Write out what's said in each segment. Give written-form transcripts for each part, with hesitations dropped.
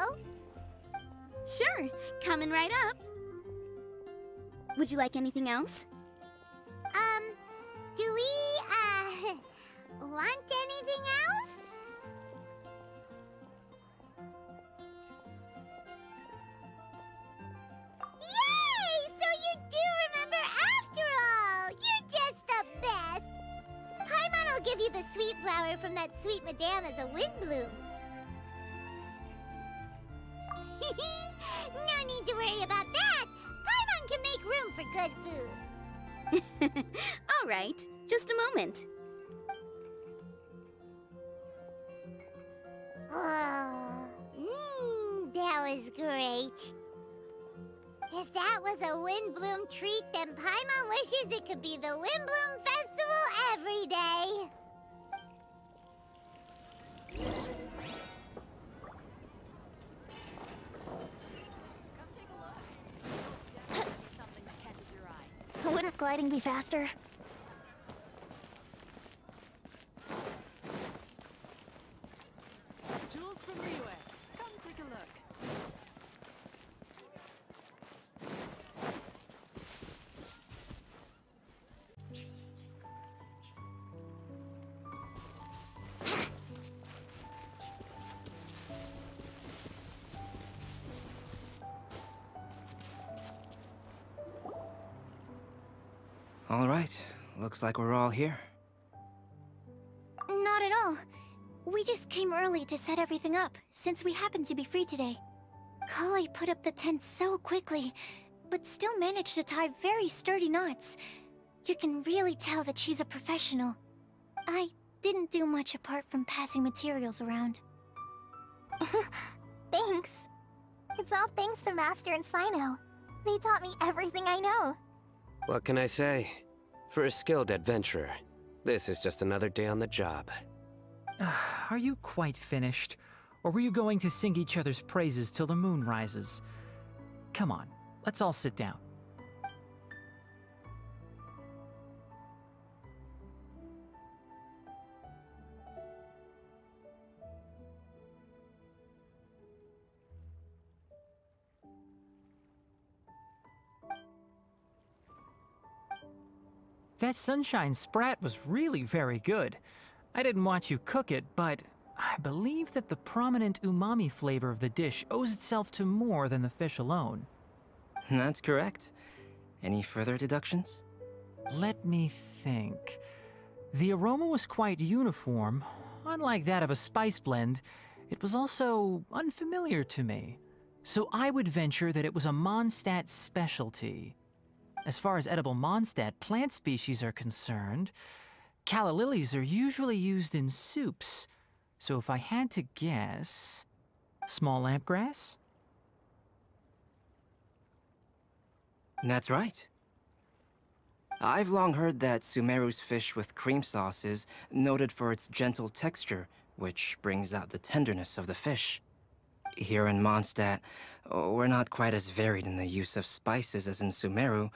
Hello. Sure, coming right up. Would you like anything else? Do we, want anything else? Yay! So you do remember after all! You're just the best! Paimon will give you the sweet flower from that sweet madame as a Windblume. No need to worry about that! Paimon can make room for good food. All right, just a moment. Oh, that was great. If that was a Windblume treat, then Paimon wishes it could be the Windblume Festival every day. Wouldn't gliding be faster? Jewels from Riwe. Come take a look. All right, looks like we're all here. Not at all. We just came early to set everything up, since we happen to be free today. Kale put up the tent so quickly, but still managed to tie very sturdy knots. You can really tell that she's a professional. I didn't do much apart from passing materials around. Thanks. It's all thanks to Master and Sino. They taught me everything I know. What can I say? For a skilled adventurer, this is just another day on the job. Are you quite finished? Or were you going to sing each other's praises till the moon rises? Come on, let's all sit down. That sunshine sprat was really very good. I didn't watch you cook it, but I believe that the prominent umami flavor of the dish owes itself to more than the fish alone. That's correct. Any further deductions? Let me think. The aroma was quite uniform. Unlike that of a spice blend, it was also unfamiliar to me. So I would venture that it was a Mondstadt specialty. As far as edible Mondstadt plant species are concerned, calla lilies are usually used in soups. So if I had to guess... small lampgrass? That's right. I've long heard that Sumeru's fish with cream sauce is noted for its gentle texture, which brings out the tenderness of the fish. Here in Mondstadt, we're not quite as varied in the use of spices as in Sumeru,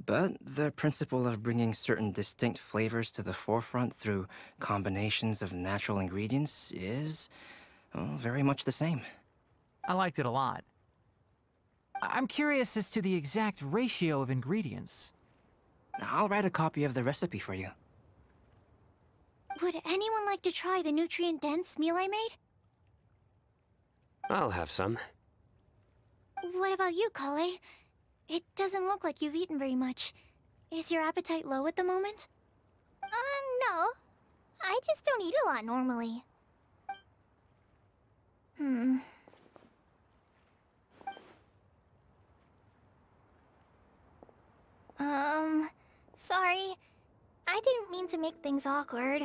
but the principle of bringing certain distinct flavors to the forefront through combinations of natural ingredients is very much the same. I liked it a lot. I'm curious as to the exact ratio of ingredients. I'll write a copy of the recipe for you. Would anyone like to try the nutrient-dense meal I made? I'll have some. What about you, Kale? It doesn't look like you've eaten very much. Is your appetite low at the moment? No. I just don't eat a lot normally. Sorry. I didn't mean to make things awkward.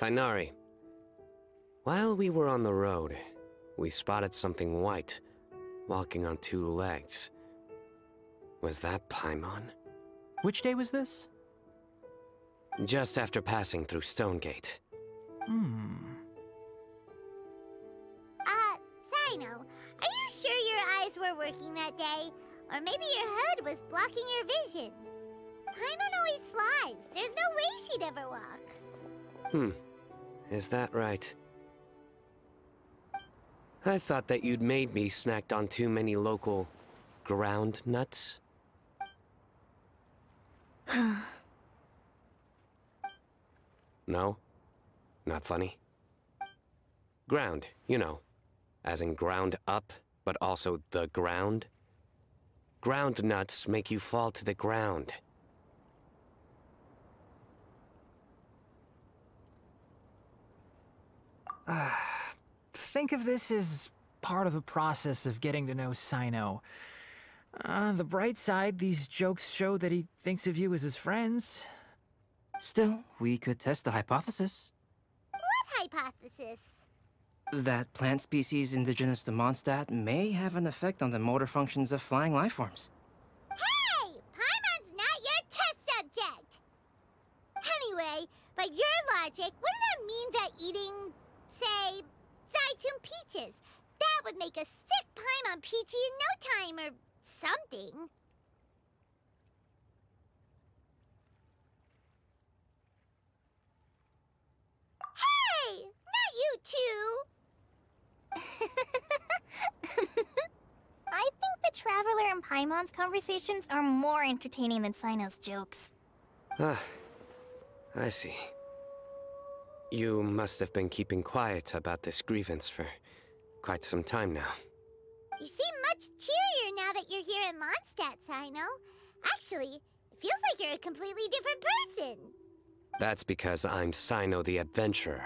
Tainari, while we were on the road, we spotted something white, walking on two legs. Was that Paimon? Which day was this? Just after passing through Stonegate. Sino, are you sure your eyes were working that day? Or maybe your hood was blocking your vision? Paimon always flies. There's no way she'd ever walk. Is that right? I thought that you'd made me snacked on too many local ground nuts. No? Not funny? Ground, you know. As in ground up, but also the ground. Ground nuts make you fall to the ground. Think of this as part of the process of getting to know Sino. On the bright side, these jokes show that he thinks of you as his friends. Still, we could test the hypothesis. What hypothesis? That plant species indigenous to Mondstadt may have an effect on the motor functions of flying lifeforms. Hey! Paimon's not your test subject! Anyway, by your logic, wouldn't that mean that eating, say, Zaitun peaches, that would make a sick Paimon peachy in no time, or something? Hey! Not you two! I think the Traveler and Paimon's conversations are more entertaining than Sino's jokes. Ah, I see. You must have been keeping quiet about this grievance for quite some time now. You seem much cheerier now that you're here in Mondstadt, Sino. Actually, it feels like you're a completely different person. That's because I'm Sino the Adventurer.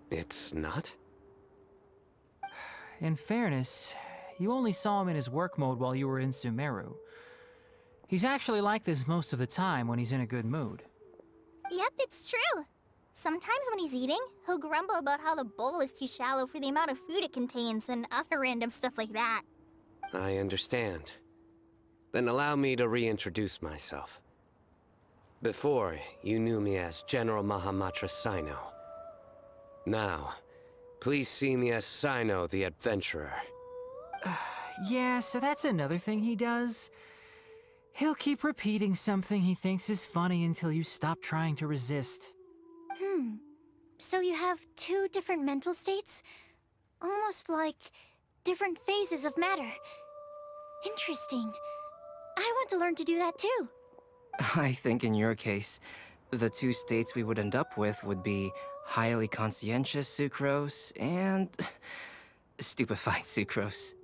It's not? In fairness, you only saw him in his work mode while you were in Sumeru. He's actually like this most of the time when he's in a good mood. Yep, it's true. Sometimes when he's eating, he'll grumble about how the bowl is too shallow for the amount of food it contains and other random stuff like that. I understand. Then allow me to reintroduce myself. Before, you knew me as General Mahamatra Sino. Now, please see me as Sino the Adventurer. Yeah, so that's another thing he does. He'll keep repeating something he thinks is funny until you stop trying to resist. So you have two different mental states? Almost like different phases of matter. Interesting. I want to learn to do that too. I think in your case, the two states we would end up with would be highly conscientious sucrose and stupefied sucrose.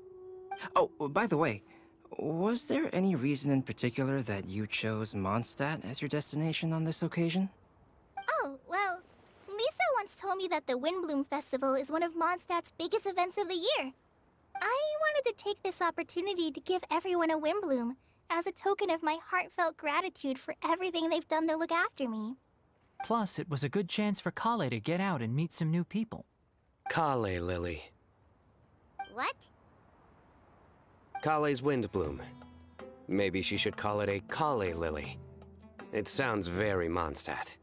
Oh, by the way, was there any reason in particular that you chose Mondstadt as your destination on this occasion? Oh, well, Lisa once told me that the Windblume Festival is one of Mondstadt's biggest events of the year. I wanted to take this opportunity to give everyone a Windblume as a token of my heartfelt gratitude for everything they've done to look after me. Plus, it was a good chance for Kale to get out and meet some new people. Kale Lily. What? Kale's Windblume. Maybe she should call it a Kale Lily. It sounds very Mondstadt.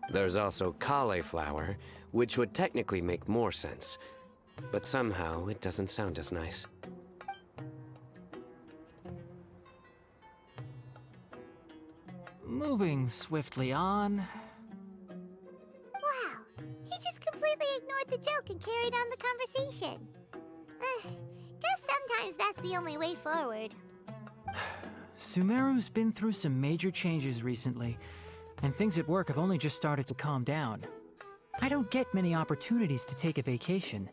There's also cauliflower, which would technically make more sense. But somehow, it doesn't sound as nice. Moving swiftly on. Wow, he just completely ignored the joke and carried on the conversation. Guess sometimes that's the only way forward. Sumeru's been through some major changes recently, and things at work have only just started to calm down. I don't get many opportunities to take a vacation,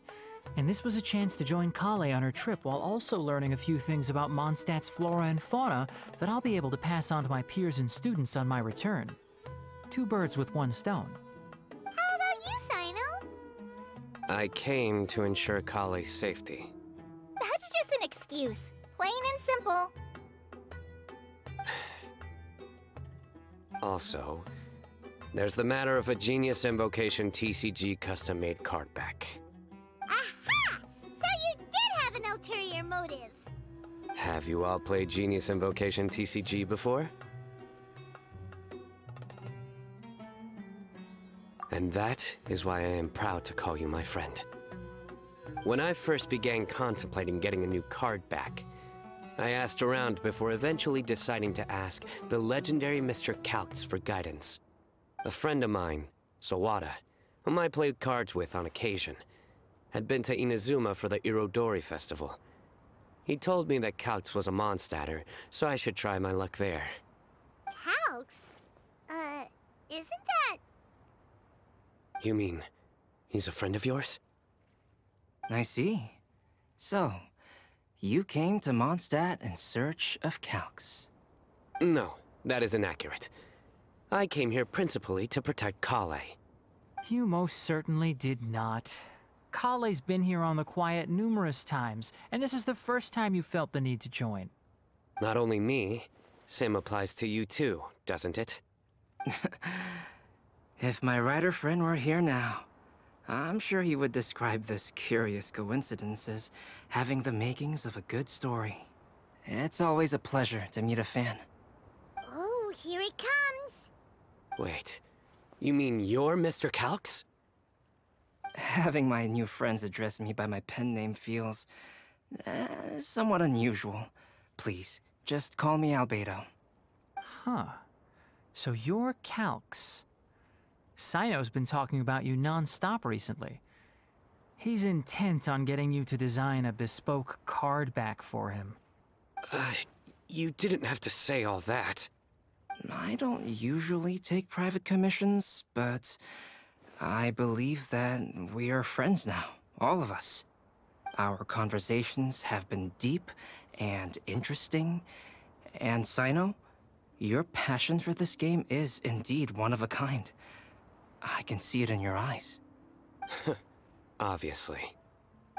and this was a chance to join Kale on her trip while also learning a few things about Mondstadt's flora and fauna that I'll be able to pass on to my peers and students on my return. Two birds with one stone. How about you, Sino? I came to ensure Kale's safety. That's just an excuse. Plain and simple. Also, there's the matter of a Genius Invocation TCG custom-made card back. Aha! So you did have an ulterior motive. Have you all played Genius Invocation TCG before? And that is why I am proud to call you my friend. When I first began contemplating getting a new card back, I asked around before eventually deciding to ask the legendary Mr. Calx for guidance. A friend of mine, Sawada, whom I played cards with on occasion, had been to Inazuma for the Irodori festival. He told me that Calx was a Mondstatter, so I should try my luck there. Calx? Isn't that... You mean, he's a friend of yours? I see. So, you came to Mondstadt in search of Calx. No, that is inaccurate. I came here principally to protect Kale. You most certainly did not. Kale's been here on the quiet numerous times, and this is the first time you felt the need to join. Not only me, same applies to you too, doesn't it? If my writer friend were here now, I'm sure he would describe this curious coincidence as having the makings of a good story. It's always a pleasure to meet a fan. Oh, here it comes! Wait, you mean you're Mr. Calx? Having my new friends address me by my pen name feels... somewhat unusual. Please, just call me Albedo. Huh. So you're Calx. Sino's been talking about you non-stop recently. He's intent on getting you to design a bespoke card back for him. You didn't have to say all that. I don't usually take private commissions, but I believe that we are friends now, all of us. Our conversations have been deep and interesting, and Sino, your passion for this game is indeed one of a kind. I can see it in your eyes. Obviously.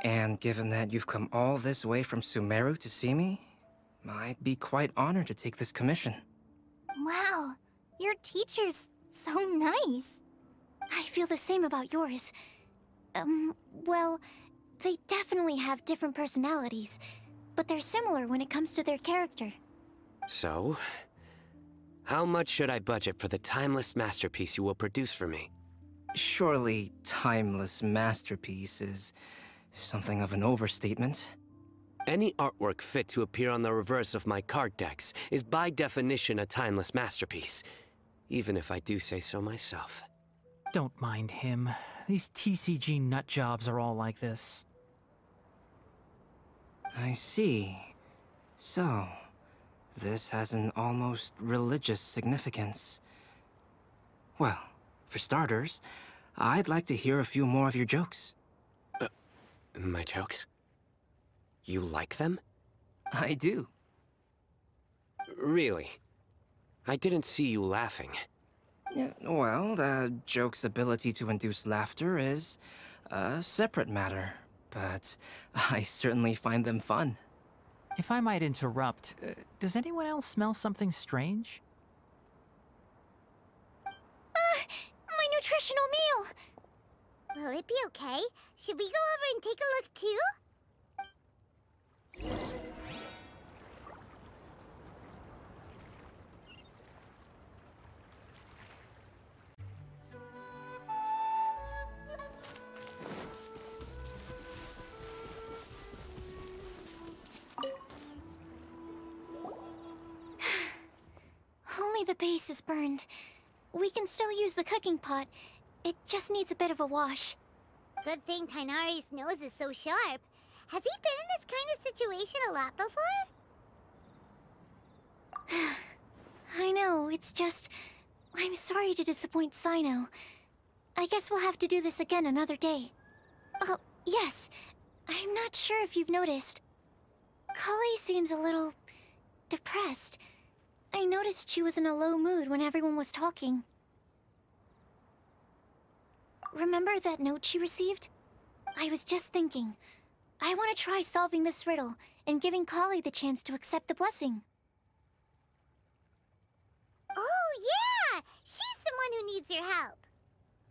And given that you've come all this way from Sumeru to see me, I'd be quite honored to take this commission. Wow, your teacher's so nice. I feel the same about yours. Well, they definitely have different personalities, but they're similar when it comes to their character. So, how much should I budget for the timeless masterpiece you will produce for me? Surely, timeless masterpiece is something of an overstatement. Any artwork fit to appear on the reverse of my card decks is by definition a timeless masterpiece, even if I do say so myself. Don't mind him. These TCG nutjobs are all like this. I see. So, this has an almost religious significance. Well, for starters, I'd like to hear a few more of your jokes. My jokes? You like them? I do. Really? I didn't see you laughing. Yeah, well, the joke's ability to induce laughter is a separate matter, but I certainly find them fun. If I might interrupt, does anyone else smell something strange? My nutritional meal! Will it be okay? Should we go over and take a look too? Only the base is burned. We can still use the cooking pot. It just needs a bit of a wash. Good thing Tainari's nose is so sharp. Has he been in this kind of situation a lot before? I know, it's just... I'm sorry to disappoint Sino. I guess we'll have to do this again another day. Oh, yes. I'm not sure if you've noticed. Kale seems a little... depressed. I noticed she was in a low mood when everyone was talking. Remember that note she received? I was just thinking. I want to try solving this riddle and giving Kale the chance to accept the blessing. Oh, yeah! She's the one who needs your help.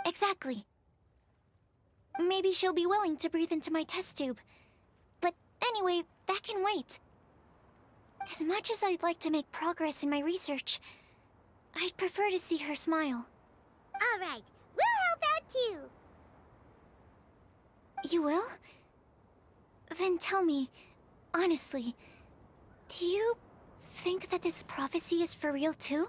Exactly. Maybe she'll be willing to breathe into my test tube. But anyway, that can wait. As much as I'd like to make progress in my research, I'd prefer to see her smile. All right, we'll help out too. You will? Then tell me, honestly, do you think that this prophecy is for real too?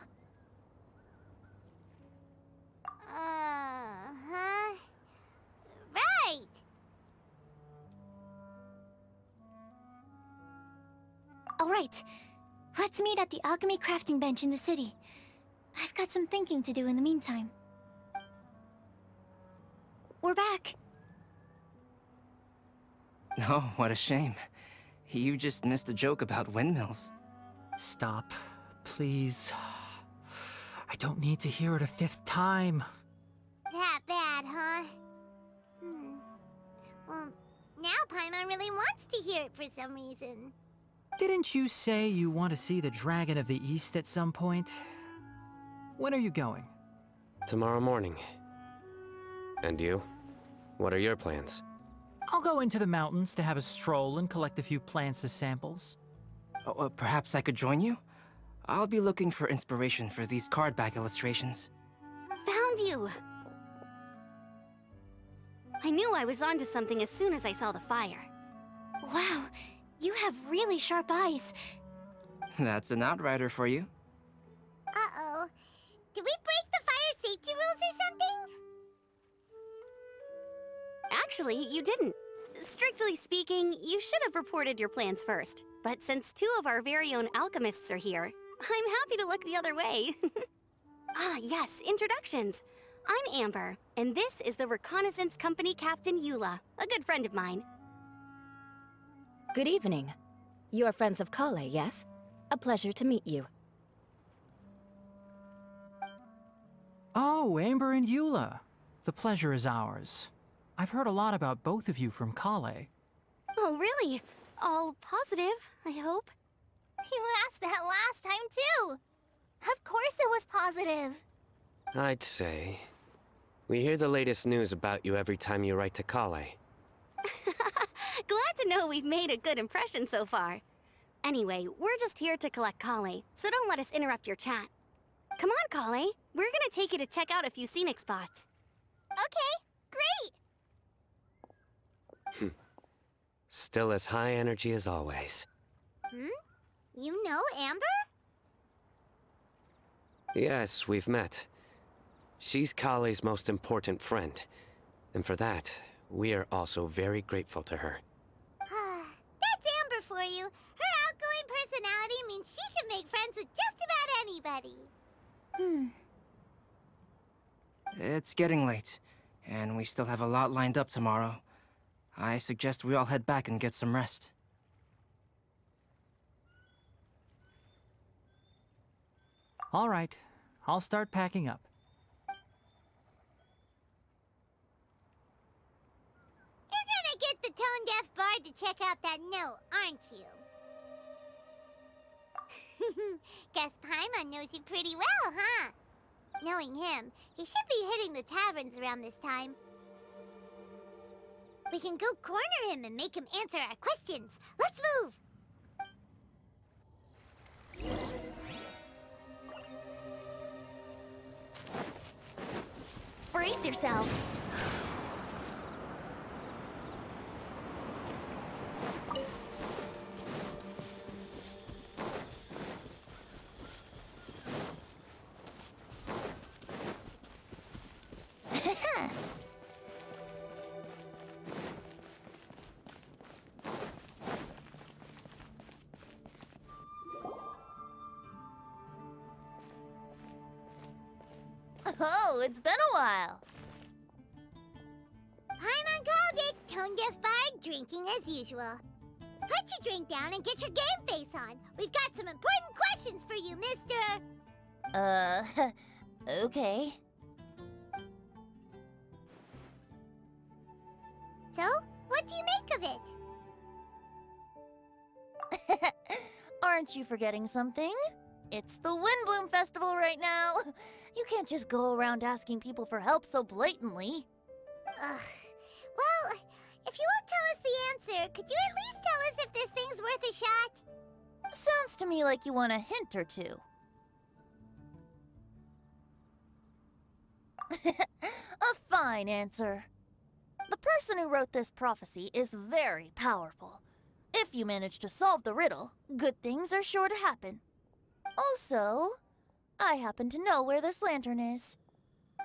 All right. Let's meet at the alchemy crafting bench in the city. I've got some thinking to do in the meantime. We're back. Oh, what a shame. You just missed a joke about windmills. Stop, please. I don't need to hear it a 5th time. That bad, huh? Well, now Paimon really wants to hear it for some reason. Didn't you say you want to see the Dragon of the East at some point? When are you going? Tomorrow morning. And you? What are your plans? I'll go into the mountains to have a stroll and collect a few plants as samples. Oh, perhaps I could join you? I'll be looking for inspiration for these card back illustrations. Found you! I knew I was onto something as soon as I saw the fire. Wow, you have really sharp eyes. That's an outrider for you. Uh-oh. Did we break the fire safety rules or something? Actually, you didn't. Strictly speaking, you should have reported your plans first. But since 2 of our very own alchemists are here, I'm happy to look the other way. Ah, yes, introductions. I'm Amber, and this is the Reconnaissance Company Captain Eula, a good friend of mine. Good evening. You are friends of Kale, yes? A pleasure to meet you. Oh, Amber and Eula. The pleasure is ours. I've heard a lot about both of you from Kale. Oh, really? All positive, I hope. You asked that last time, too. Of course it was positive. I'd say... we hear the latest news about you every time you write to Kale. Glad to know we've made a good impression so far. Anyway, we're just here to collect Kale, so don't let us interrupt your chat. Come on, Kale. We're gonna take you to check out a few scenic spots. Okay, great. Still as high energy as always. You know Amber? Yes, we've met. She's Kale's most important friend. And for that, we are also very grateful to her. That's Amber for you. Her outgoing personality means she can make friends with just about anybody. It's getting late, and we still have a lot lined up tomorrow. I suggest we all head back and get some rest. All right, I'll start packing up. You're gonna get the tone-deaf bard to check out that note, aren't you? Guess Paimon knows you pretty well, huh? Knowing him, he should be hitting the taverns around this time. We can go corner him and make him answer our questions. Let's move! Brace yourselves. Oh, it's been a while. Paimon called it, tone-deaf bard drinking as usual. Put your drink down and get your game face on. We've got some important questions for you, mister. Okay. So, what do you make of it? Aren't you forgetting something? It's the Windblume Festival right now. You can't just go around asking people for help so blatantly. Well, if you won't tell us the answer, could you at least tell us if this thing's worth a shot? Sounds to me like you want a hint or two. A fine answer. The person who wrote this prophecy is very powerful. If you manage to solve the riddle, good things are sure to happen. Also, I happen to know where this lantern is.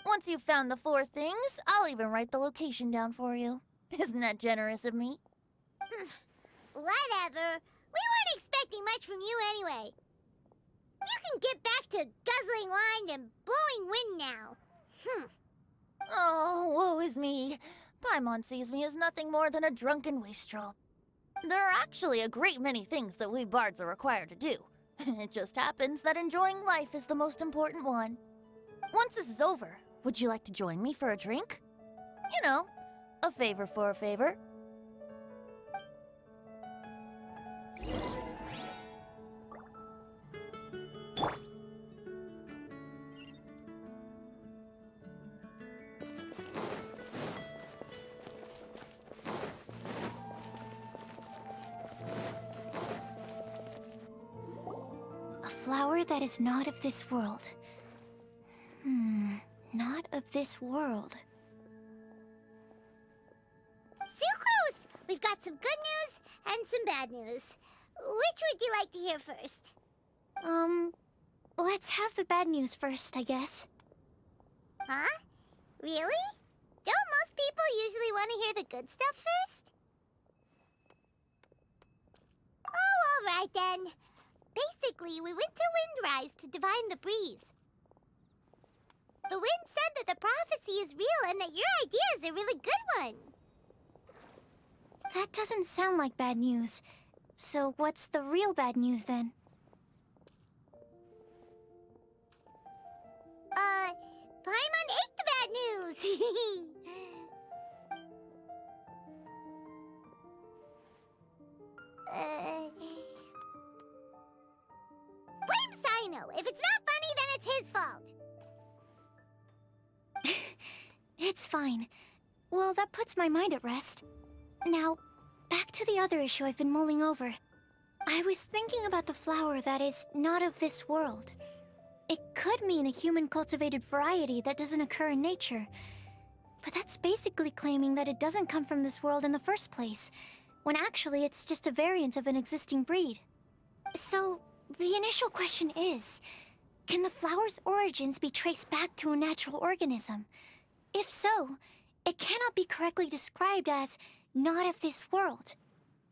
Once you've found the 4 things, I'll even write the location down for you. Isn't that generous of me? Whatever. We weren't expecting much from you anyway. You can get back to guzzling wine and blowing wind now. Oh, woe is me. Paimon sees me as nothing more than a drunken wastrel. There are actually a great many things that we bards are required to do. It just happens that enjoying life is the most important one. Once this is over, would you like to join me for a drink? You know, a favor for a favor. A flower that is not of this world. Not of this world. Sucrose! We've got some good news and some bad news. Which would you like to hear first? Let's have the bad news first, I guess. Huh? Really? Don't most people usually want to hear the good stuff first? Oh, all right then. Basically, we went to Windrise to divine the breeze. The wind said that the prophecy is real and that your idea is a really good one. That doesn't sound like bad news. So what's the real bad news then? Paimon ate the bad news! Blame Sino! If it's not funny, then it's his fault! It's fine. Well, that puts my mind at rest. Now, back to the other issue I've been mulling over. I was thinking about the flower that is not of this world. It could mean a human-cultivated variety that doesn't occur in nature. But that's basically claiming that it doesn't come from this world in the first place, when actually it's just a variant of an existing breed. So, the initial question is, can the flower's origins be traced back to a natural organism? If so, it cannot be correctly described as not of this world.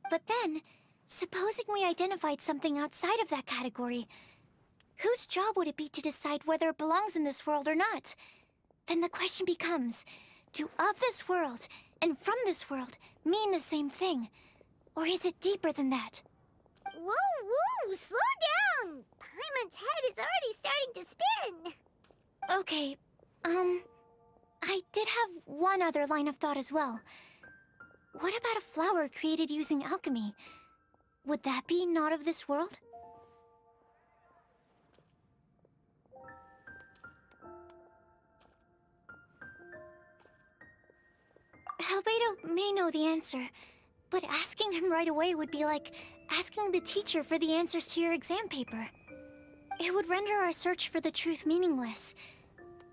But then, supposing we identified something outside of that category, whose job would it be to decide whether it belongs in this world or not? Then the question becomes, do of this world and from this world mean the same thing? Or is it deeper than that? Whoa, slow down! Paimon's head is already starting to spin! Okay, I did have one other line of thought as well. What about a flower created using alchemy? Would that be not of this world? Albedo may know the answer, but asking him right away would be like asking the teacher for the answers to your exam paper. It would render our search for the truth meaningless.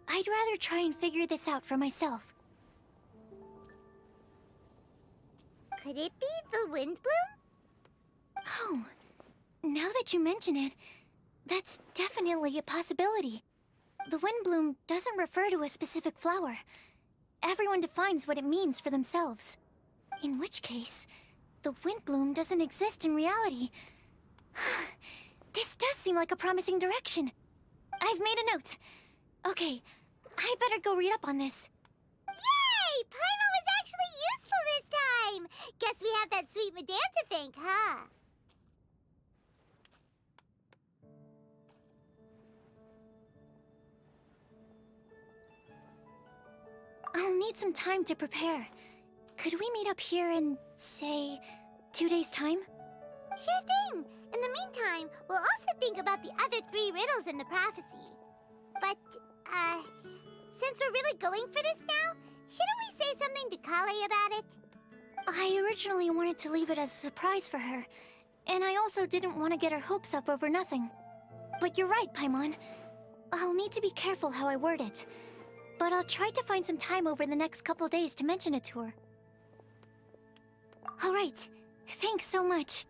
I'd rather try and figure this out for myself. Could it be the Windblume? Oh, now that you mention it, that's definitely a possibility. The Windblume doesn't refer to a specific flower. Everyone defines what it means for themselves. In which case, the Windblume doesn't exist in reality. This does seem like a promising direction. I've made a note. Okay, I better go read up on this. Yay! Paimon was actually useful this time! Guess we have that sweet madame to thank, huh? I'll need some time to prepare. Could we meet up here in, say, 2 days' time? Sure thing! In the meantime, we'll also think about the other 3 riddles in the prophecy. But, since we're really going for this now, shouldn't we say something to Kale about it? I originally wanted to leave it as a surprise for her, and I also didn't want to get her hopes up over nothing. But you're right, Paimon. I'll need to be careful how I word it. But I'll try to find some time over the next couple days to mention it to her. Alright, thanks so much.